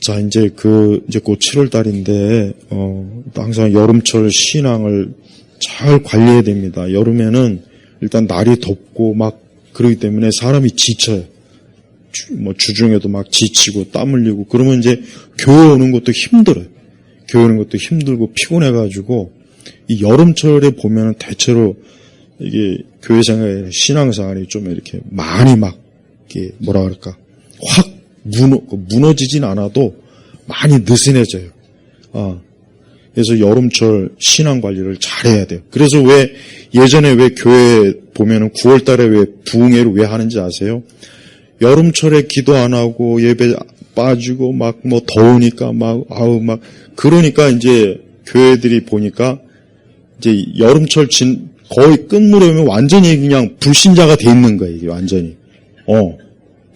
자, 이제 곧 7월 달인데, 항상 여름철 신앙을 잘 관리해야 됩니다. 여름에는 일단 날이 덥고 막 그러기 때문에 사람이 지쳐요. 주중에도 막 지치고 땀 흘리고 그러면 이제 교회 오는 것도 힘들어요. 교회 오는 것도 힘들고 피곤해가지고 이 여름철에 보면은 대체로 이게 교회 생활, 신앙 생활이 좀 이렇게 많이 막 이게 뭐라 그럴까 확 무너지진 않아도 많이 느슨해져요. 그래서 여름철 신앙 관리를 잘해야 돼요. 그래서 왜 예전에 왜 교회 보면은 9월 달에 왜 부흥회를 왜 하는지 아세요? 여름철에 기도 안 하고 예배 빠지고 막 더우니까 그러니까 이제 교회들이 보니까 이제 여름철 거의 끝물에 오면 완전히 그냥 불신자가 돼 있는 거예요, 이게 완전히.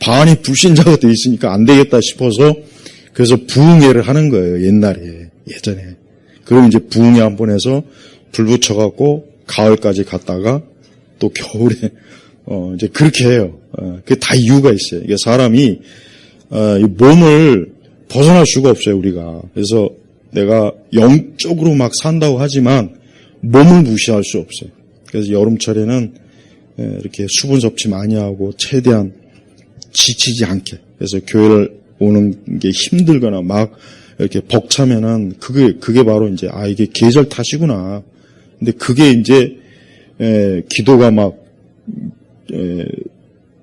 반이 불신자가 돼 있으니까 안 되겠다 싶어서 그래서 부흥회를 하는 거예요, 예전에. 그럼 이제 부흥회 한번 해서 불 붙여갖고 가을까지 갔다가 또 겨울에, 이제 그렇게 해요. 그게 다 이유가 있어요. 이게 사람이, 이 몸을 벗어날 수가 없어요, 우리가. 그래서 내가 영적으로 막 산다고 하지만 몸을 무시할 수 없어요. 그래서 여름철에는 이렇게 수분 섭취 많이 하고 최대한 지치지 않게. 그래서 교회를 오는 게 힘들거나 막 이렇게 벅차면은 그게 바로 이제 이게 계절 탓이구나. 근데 그게 이제 기도가 막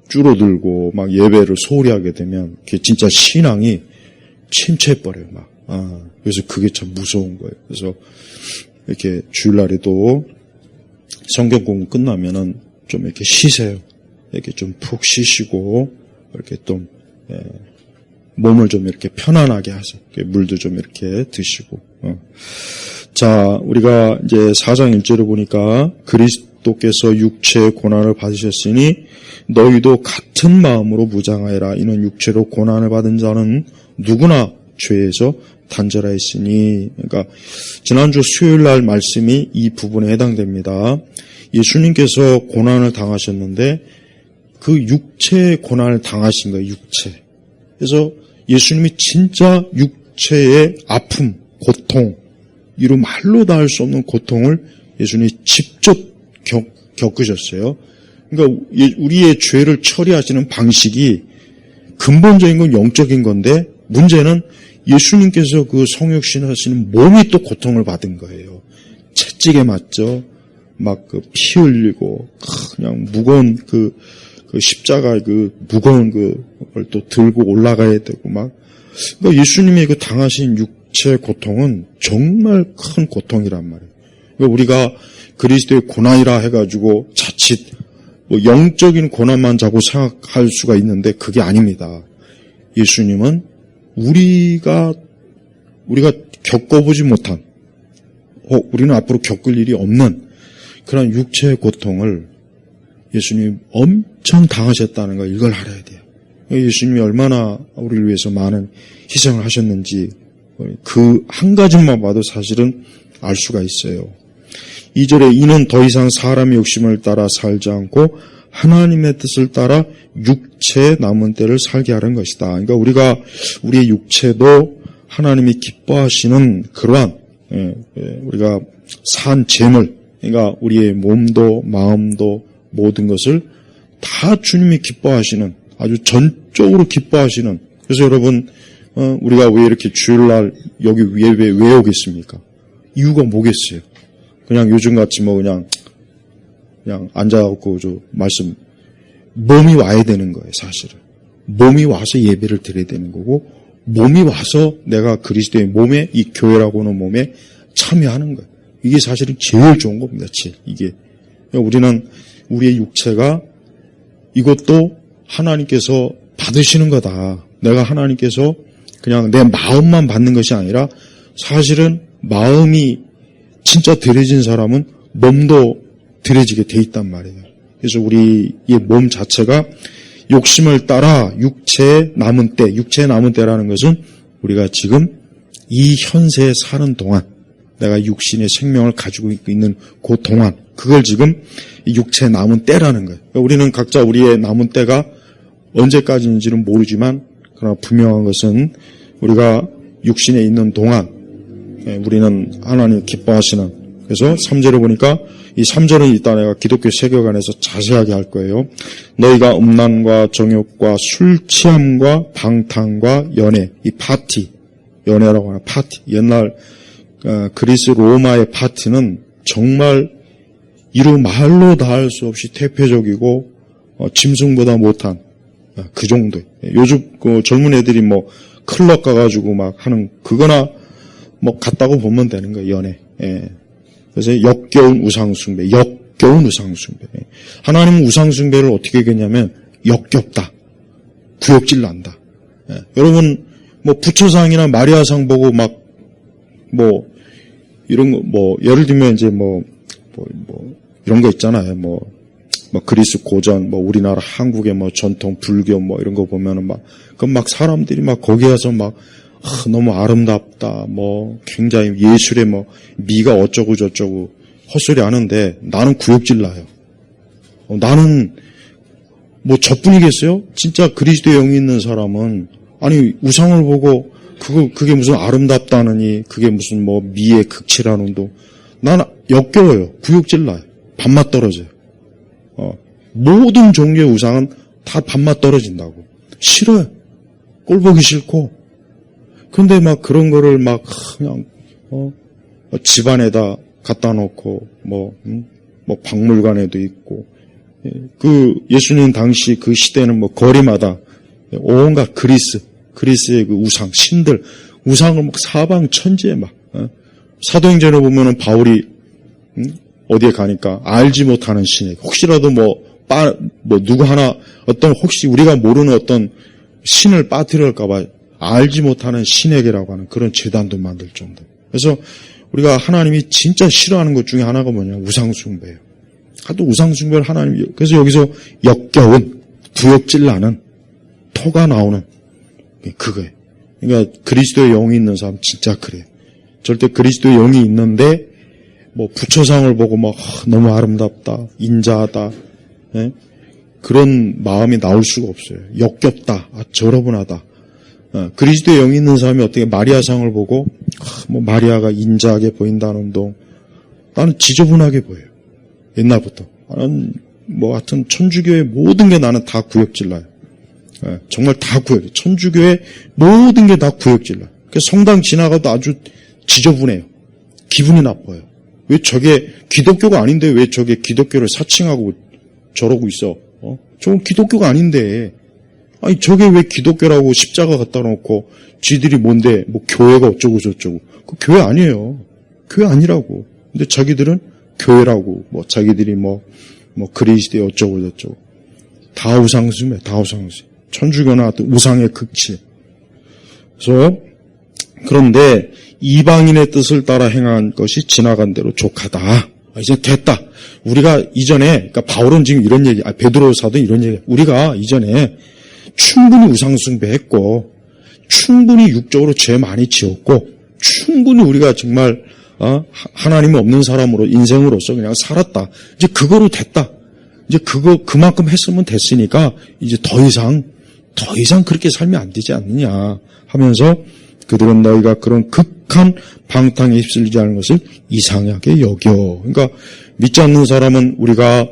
줄어들고 막 예배를 소홀히 하게 되면 그게 진짜 신앙이 침체해버려요. 그래서 그게 참 무서운 거예요. 그래서 이렇게 주일날에도 성경 공부 끝나면은 좀 이렇게 쉬세요. 이렇게 좀 푹 쉬시고 이렇게 좀 몸을 좀 이렇게 편안하게 하세요. 물도 좀 이렇게 드시고. 자, 우리가 이제 4장 1절을 보니까 그리스도께서 육체의 고난을 받으셨으니 너희도 같은 마음으로 무장하여라. 이는 육체로 고난을 받은 자는 누구나 죄에서 단절하였으니. 그러니까 지난주 수요일 날 말씀이 이 부분에 해당됩니다. 예수님께서 고난을 당하셨는데 그 육체의 고난을 당하신 거예요. 육체. 그래서 예수님이 진짜 육체의 아픔, 고통, 이로 말로 다 할 수 없는 고통을 예수님이 직접 겪으셨어요. 그러니까 우리의 죄를 처리하시는 방식이 근본적인 건 영적인 건데 문제는 예수님께서 그 성육신 하시는 몸이 또 고통을 받은 거예요. 채찍에 맞죠. 막 피 흘리고 그냥 무거운 그 십자가 무거운 그걸 또 들고 올라가야 되고 막. 그러니까 예수님의 그 당하신 육체 고통은 정말 큰 고통이란 말이에요. 그러니까 우리가 그리스도의 고난이라 해가지고 자칫 영적인 고난만 자꾸 생각할 수가 있는데 그게 아닙니다. 예수님은 우리가 겪어보지 못한, 우리는 앞으로 겪을 일이 없는 그런 육체의 고통을 예수님이 엄청 당하셨다는 거, 이걸 알아야 돼요. 예수님이 얼마나 우리를 위해서 많은 희생을 하셨는지 그 한 가지만 봐도 사실은 알 수가 있어요. 2절에 이는 더 이상 사람의 욕심을 따라 살지 않고 하나님의 뜻을 따라 육체의 남은 때를 살게 하는 것이다. 그러니까 우리의 육체도 하나님이 기뻐하시는 그러한 우리가 산 재물, 그러니까 우리의 몸도 마음도 모든 것을 다 주님이 기뻐하시는, 아주 전적으로 기뻐하시는. 그래서 여러분, 우리가 왜 이렇게 주일날 여기 왜 오겠습니까? 이유가 뭐겠어요? 그냥 요즘같이 그냥 앉아갖고 말씀, 몸이 와야 되는 거예요, 사실은. 몸이 와서 예배를 드려야 되는 거고, 몸이 와서 내가 그리스도의 몸에, 이 교회라고 하는 몸에 참여하는 거예요. 이게 사실은 제일 좋은 겁니다, 이게. 우리는 우리의 육체가 이것도 하나님께서 받으시는 거다. 내가 하나님께서 그냥 내 마음만 받는 것이 아니라 사실은 마음이 진짜 들여진 사람은 몸도 들여지게 돼 있단 말이에요. 그래서 우리의 몸 자체가 욕심을 따라 육체의 남은 때라는 것은 우리가 지금 이 현세에 사는 동안 내가 육신의 생명을 가지고 있는 그 동안 그걸 지금 육체의 남은 때라는 거예요. 그러니까 우리는 각자 우리의 남은 때가 언제까지인지는 모르지만 그러나 분명한 것은 우리가 육신에 있는 동안 우리는 하나님 기뻐하시는, 그래서 3절에 보니까 이 3절은 이따 내가 기독교 세계관에서 자세하게 할 거예요. 너희가 음란과 정욕과 술 취함과 방탕과 연애, 이 파티, 연애라고 하는 파티, 옛날 그리스 로마의 파티는 정말 이루 말로 다 할 수 없이 대표적이고 짐승보다 못한 그 정도. 요즘 그 젊은 애들이 뭐 클럽 가가지고 막 하는 그거나 뭐 같다고 보면 되는 거예요. 연애. 그래서 역겨운 우상숭배, 역겨운 우상숭배. 하나님은 우상숭배를 어떻게 얘기했냐면 역겹다, 구역질 난다. 여러분 뭐 부처상이나 마리아상 보고 막 뭐 이런 거 뭐 예를 들면 이제 뭐 이런 거 있잖아요. 뭐 그리스 고전, 뭐 우리나라 한국의 뭐 전통 불교 뭐 이런 거 보면은 막 그 막 사람들이 막 거기 가서 막 너무 아름답다, 뭐 굉장히 예술의 뭐 미가 어쩌고 저쩌고 헛소리 하는데 나는 구역질 나요. 나는 뭐 저뿐이겠어요? 진짜 그리스도의 영이 있는 사람은 아니 우상을 보고 그게 무슨 아름답다느니 그게 무슨 뭐 미의 극치라는 둥, 나는 역겨워요. 구역질 나요. 밥맛 떨어져요. 모든 종류의 우상은 다 밥맛 떨어진다고. 싫어요. 꼴 보기 싫고. 근데 막 그런 거를 막 그냥 집안에다 갖다 놓고 뭐 박물관에도 있고, 그 예수님 당시 그 시대는 뭐 거리마다 온갖 그리스의 그 우상 신들 우상을 막 사방 천지에 막 사도행전에 보면은 바울이 어디에 가니까 알지 못하는 신에게 혹시라도 뭐 누구 하나 혹시 우리가 모르는 어떤 신을 빠뜨릴까봐 알지 못하는 신에게라고 하는 그런 제단도 만들 정도. 그래서 우리가 하나님이 진짜 싫어하는 것 중에 하나가 뭐냐, 우상숭배예요. 하도 우상숭배를 하나님이, 그래서 여기서 역겨운 구역질 나는 토가 나오는 그거예요. 그러니까 그리스도의 영이 있는 사람 진짜 그래요. 절대 그리스도의 영이 있는데 뭐 부처상을 보고 막 너무 아름답다, 인자하다, 그런 마음이 나올 수가 없어요. 역겹다, 저러분하다. 그리스도의 영이 있는 사람이 어떻게 마리아상을 보고 뭐 마리아가 인자하게 보인다는 동, 나는 지저분하게 보여요. 옛날부터. 나는 뭐 하여튼 천주교의 모든 게 나는 다 구역질나요. 정말 다 구역. 천주교의 모든 게 다 구역질나요. 그래서 성당 지나가도 아주 지저분해요. 기분이 나빠요. 왜 저게 기독교가 아닌데 왜 저게 기독교를 사칭하고 저러고 있어? 저건 기독교가 아닌데. 아니 저게 왜 기독교라고 십자가 갖다 놓고 쥐들이 뭔데 뭐 교회가 어쩌고 저쩌고. 그 교회 아니에요. 교회 아니라고. 근데 자기들은 교회라고 뭐 자기들이 뭐 그리스도의 어쩌고 저쩌고. 다 우상숭배, 다 우상숭배. 천주교나 또 우상의 극치. 그래서 그런데 이방인의 뜻을 따라 행한 것이 지나간 대로 족하다. 이제 됐다. 우리가 이전에, 그러니까 바울은 지금 이런 얘기, 베드로 사도 이런 얘기, 우리가 이전에 충분히 우상숭배했고, 충분히 육적으로 죄 많이 지었고, 충분히 우리가 정말 하나님이 없는 사람으로 인생으로서 그냥 살았다. 이제 그거로 됐다. 이제 그만큼 했으면 됐으니까 이제 더 이상 그렇게 살면 안 되지 않느냐 하면서 그들은 너희가 그런 극한 방탕에 휩쓸리지 않은 것을 이상하게 여겨. 그러니까 믿지 않는 사람은 우리가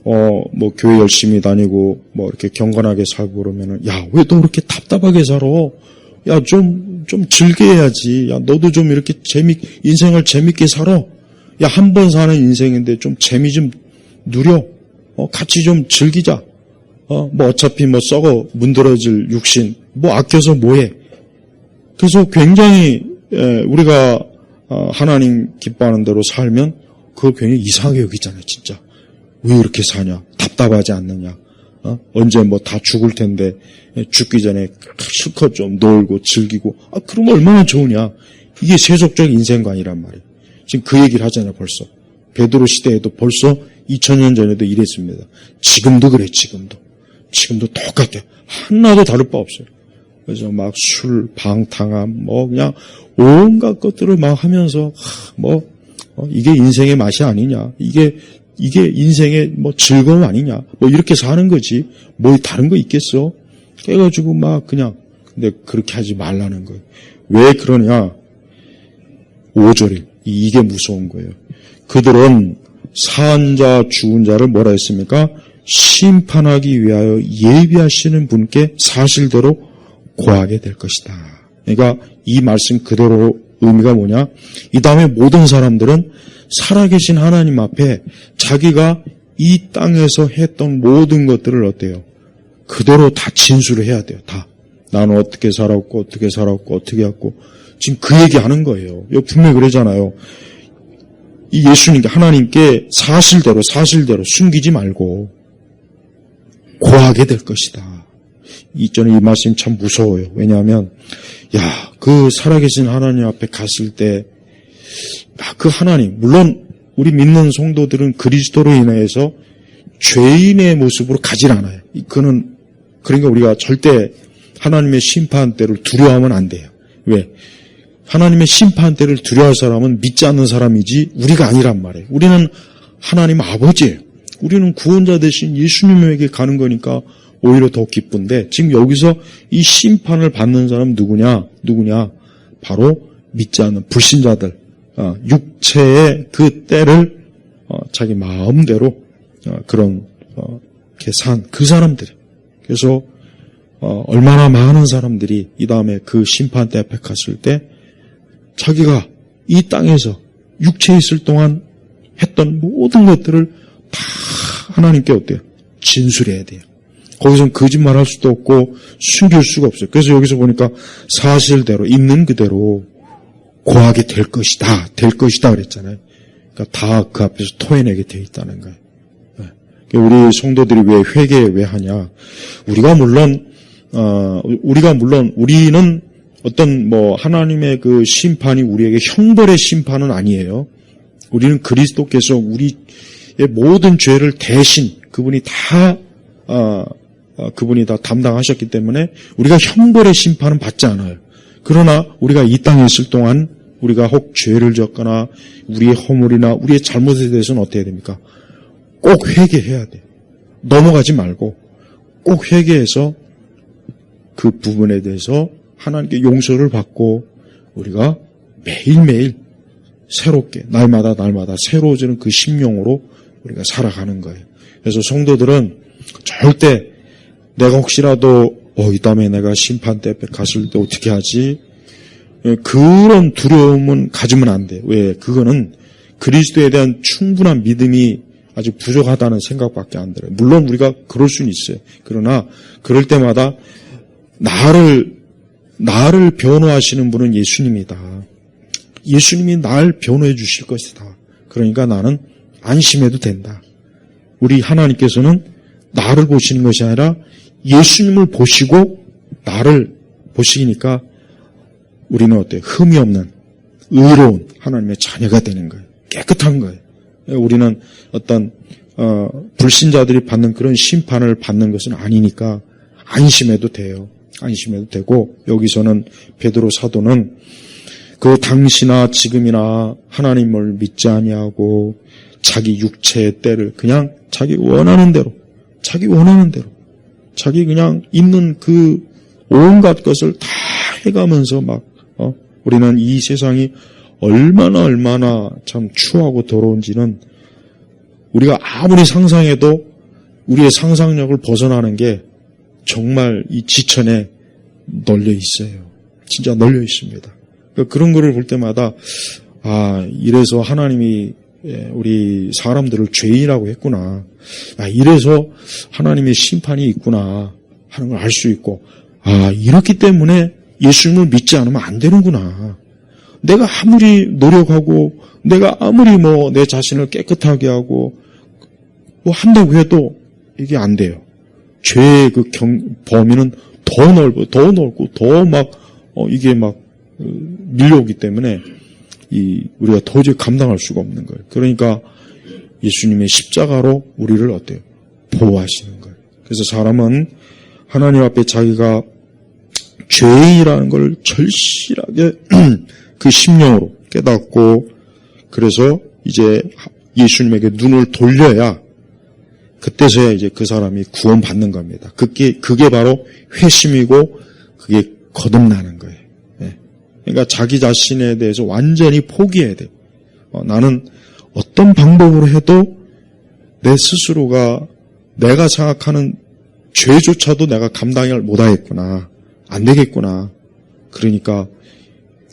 뭐 교회 열심히 다니고 뭐 이렇게 경건하게 살고 그러면은 야, 왜 너 그렇게 답답하게 살아? 야, 좀 즐겨야지. 야, 너도 좀 이렇게 인생을 재밌게 살아. 야, 한 번 사는 인생인데 좀 재미 좀 누려. 같이 좀 즐기자. 뭐 어차피 뭐 썩어 문드러질 육신 뭐 아껴서 뭐해. 그래서 굉장히 우리가 하나님 기뻐하는 대로 살면 그걸 굉장히 이상하게 여기잖아요. 진짜 왜 이렇게 사냐, 답답하지 않느냐, 언제 뭐 다 죽을 텐데 죽기 전에 실컷 좀 놀고 즐기고, 그러면 얼마나 좋으냐. 이게 세속적 인생관이란 말이에요. 지금 그 얘기를 하잖아요. 벌써 베드로 시대에도 벌써 2000년 전에도 이랬습니다. 지금도 그래. 지금도 똑같아요. 하나도 다를 바 없어요. 그래서 막 술, 방탕함, 뭐 그냥 온갖 것들을 막 하면서 이게 인생의 맛이 아니냐, 이게 인생의 뭐 즐거움 아니냐, 뭐 이렇게 사는 거지. 뭐 다른 거 있겠어? 그래가지고 막 그냥 근데 그렇게 하지 말라는 거예요. 왜 그러냐? 5절에 이게 무서운 거예요. 그들은 산 자, 죽은 자를 뭐라 했습니까? 심판하기 위하여 예비하시는 분께 사실대로 고하게 될 것이다. 그러니까 이 말씀 그대로 의미가 뭐냐? 이 다음에 모든 사람들은 살아계신 하나님 앞에 자기가 이 땅에서 했던 모든 것들을 어때요? 그대로 다 진술을 해야 돼요. 다. 나는 어떻게 살았고 어떻게 살았고 어떻게 했고 지금 그 얘기하는 거예요. 여기 분명히 그러잖아요. 이 예수님께 하나님께 사실대로 숨기지 말고 고하게 될 것이다. 저는 이 말씀 참 무서워요. 왜냐하면 그 살아계신 하나님 앞에 갔을 때 그 하나님, 물론 우리 믿는 성도들은 그리스도로 인해서 죄인의 모습으로 가질 않아요. 그러니까 우리가 절대 하나님의 심판대를 두려워하면 안 돼요. 왜? 하나님의 심판대를 두려워할 사람은 믿지 않는 사람이지 우리가 아니란 말이에요. 우리는 하나님 아버지예요. 우리는 구원자 되신 예수님에게 가는 거니까 오히려 더 기쁜데 지금 여기서 이 심판을 받는 사람 누구냐? 바로 믿지 않는 불신자들. 육체의 그 때를 자기 마음대로 그런 산 그 사람들. 그래서 얼마나 많은 사람들이 이 다음에 그 심판대 앞에 갔을 때 자기가 이 땅에서 육체에 있을 동안 했던 모든 것들을 다 하나님께 어때요? 진술해야 돼요. 거기선 거짓말할 수도 없고 숨길 수가 없어요. 그래서 여기서 보니까 사실대로 있는 그대로 고하게 될 것이다 그랬잖아요. 그러니까 다 그 앞에서 토해내게 돼 있다는 거예요. 우리 성도들이 왜 회개 왜 하냐? 우리가 물론 우리는 어떤 하나님의 그 심판이 우리에게 형벌의 심판은 아니에요. 우리는 그리스도께서 우리의 모든 죄를 대신 그분이 다 담당하셨기 때문에 우리가 형벌의 심판은 받지 않아요. 그러나 우리가 이 땅에 있을 동안 우리가 혹 죄를 졌거나 우리의 허물이나 우리의 잘못에 대해서는 어떻게 해야 됩니까? 꼭 회개해야 돼요. 넘어가지 말고 꼭 회개해서 그 부분에 대해서 하나님께 용서를 받고 우리가 매일매일 새롭게 날마다 새로워지는 그 심령으로 우리가 살아가는 거예요. 그래서 성도들은 절대 내가 혹시라도 이 다음에 내가 심판대 앞에 갔을 때 어떻게 하지? 그런 두려움은 가지면 안 돼. 왜? 그거는 그리스도에 대한 충분한 믿음이 아주 부족하다는 생각밖에 안 들어요. 물론 우리가 그럴 수는 있어요. 그러나 그럴 때마다 나를 변호하시는 분은 예수님이다. 예수님이 날 변호해 주실 것이다. 그러니까 나는 안심해도 된다. 우리 하나님께서는 나를 보시는 것이 아니라 예수님을 보시고 나를 보시니까 우리는 어때요? 흠이 없는 의로운 하나님의 자녀가 되는 거예요. 깨끗한 거예요. 우리는 어떤 불신자들이 받는 그런 심판을 받는 것은 아니니까 안심해도 돼요. 안심해도 되고 여기서는 베드로 사도는 그 당시나 지금이나 하나님을 믿지 아니하고 자기 육체의 때를 그냥 자기 원하는 대로 자기 그냥 있는 그 온갖 것을 다 해가면서 우리는 이 세상이 얼마나 참 추하고 더러운지는 우리가 아무리 상상해도 우리의 상상력을 벗어나는 게 정말 이 지천에 널려 있어요. 진짜 널려 있습니다. 그런 거를 볼 때마다 이래서 하나님이 우리 사람들을 죄인이라고 했구나. 이래서 하나님의 심판이 있구나 하는 걸 알 수 있고 이렇기 때문에 예수님을 믿지 않으면 안 되는구나. 내가 아무리 노력하고 내가 아무리 내 자신을 깨끗하게 하고 한다고 해도 이게 안 돼요. 죄의 그 범위는 더 넓고 더 이게 밀려오기 때문에 우리가 도저히 감당할 수가 없는 거예요. 그러니까 예수님의 십자가로 우리를 어때요? 보호하시는 거예요. 그래서 사람은 하나님 앞에 자기가 죄인이라는 걸 절실하게 그 심령으로 깨닫고 그래서 이제 예수님에게 눈을 돌려야 그때서야 이제 그 사람이 구원받는 겁니다. 그게 바로 회심이고 그게 거듭나는 거예요. 예. 그러니까 자기 자신에 대해서 완전히 포기해야 돼요. 나는 어떤 방법으로 해도 내 스스로가 내가 생각하는 죄조차도 내가 감당을 못하겠구나. 안 되겠구나. 그러니까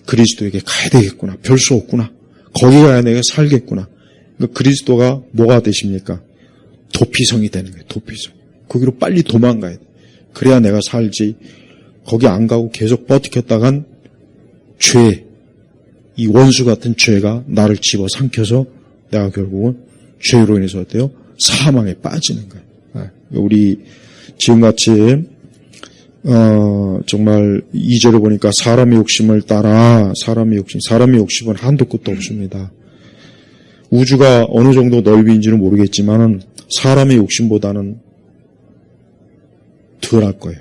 그리스도에게 가야 되겠구나. 별 수 없구나. 거기 가야 내가 살겠구나. 그러니까 그리스도가 뭐가 되십니까? 도피성이 되는 거예요. 도피성. 거기로 빨리 도망가야 돼. 그래야 내가 살지. 거기 안 가고 계속 버티겠다간 죄, 이 원수 같은 죄가 나를 집어삼켜서 내가 결국은 죄로 인해서 어때요? 사망에 빠지는 거예요. 우리 지금같이 정말 2절에 보니까 사람의 욕심을 따라 사람의 욕심은 한도 끝도 없습니다. 우주가 어느 정도 넓이인지는 모르겠지만은 사람의 욕심보다는 덜할 거예요.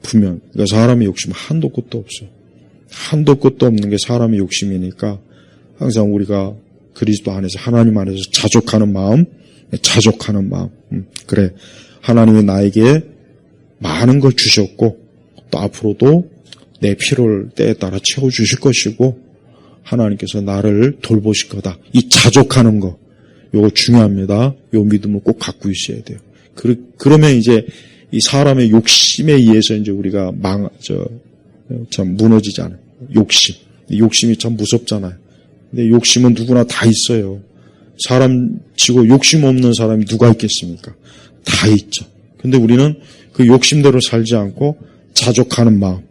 분명. 그러니까 사람의 욕심은 한도 끝도 없어요. 한도 끝도 없는 게 사람의 욕심이니까 항상 우리가 그리스도 안에서 하나님 안에서 자족하는 마음. 그래. 하나님이 나에게 많은 걸 주셨고 또 앞으로도 내 필요를 때에 따라 채워주실 것이고 하나님께서 나를 돌보실 거다. 이 자족하는 거 요거 중요합니다. 요 믿음을 꼭 갖고 있어야 돼요. 그러면 이제 이 사람의 욕심에 의해서 이제 우리가 참 무너지지 않아요. 욕심이 참 무섭잖아요. 근데 욕심은 누구나 다 있어요. 사람 치고 욕심 없는 사람이 누가 있겠습니까? 다 있죠. 근데 우리는 그 욕심대로 살지 않고 자족하는 마음.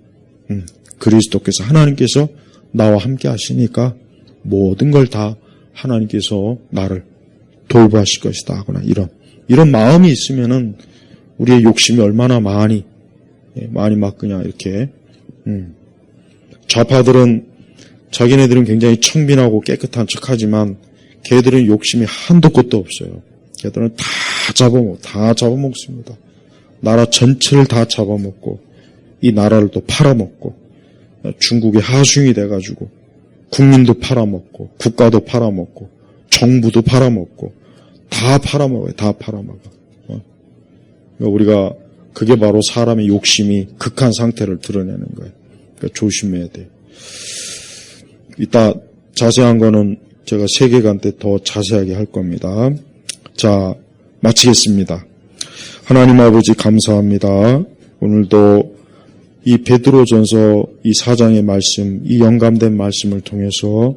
그리스도께서 하나님께서 나와 함께 하시니까 모든 걸 다 하나님께서 나를 돌보하실 것이다 하거나 이런 마음이 있으면은 우리의 욕심이 얼마나 많이 막 그냥 이렇게 좌파들은 자기네들은 굉장히 청빈하고 깨끗한 척하지만 걔들은 욕심이 한도 끝도 없어요. 걔들은 다 잡아먹습니다. 나라 전체를 다 잡아먹고 이 나라를 또 팔아먹고 중국의 하수인이 돼가지고 국민도 팔아먹고 국가도 팔아먹고 정부도 팔아먹고 다 팔아먹어요. 다 팔아먹어. 우리가 그게 바로 사람의 욕심이 극한 상태를 드러내는 거예요. 그러니까 조심해야 돼요. 이따 자세한 거는 제가 세계관 때 더 자세하게 할 겁니다. 자, 마치겠습니다. 하나님 아버지 감사합니다. 오늘도 이 베드로전서 이 4장의 말씀, 이 영감된 말씀을 통해서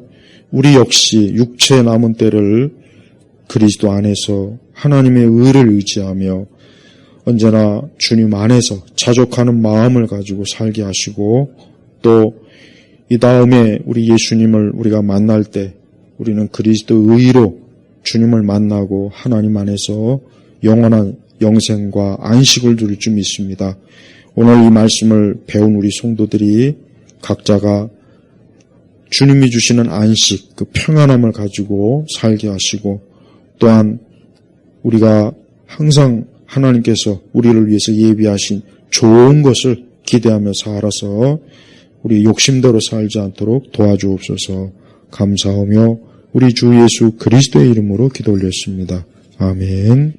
우리 역시 육체의 남은 때를 그리스도 안에서 하나님의 의를 의지하며 언제나 주님 안에서 자족하는 마음을 가지고 살게 하시고 또 이 다음에 우리 예수님을 우리가 만날 때 우리는 그리스도 의로 주님을 만나고 하나님 안에서 영원한 영생과 안식을 누릴 줄 믿습니다. 오늘 이 말씀을 배운 우리 성도들이 각자가 주님이 주시는 안식, 그 평안함을 가지고 살게 하시고 또한 우리가 항상 하나님께서 우리를 위해서 예비하신 좋은 것을 기대하며 살아서 우리 욕심대로 살지 않도록 도와주옵소서. 감사하며 우리 주 예수 그리스도의 이름으로 기도 올렸습니다. 아멘.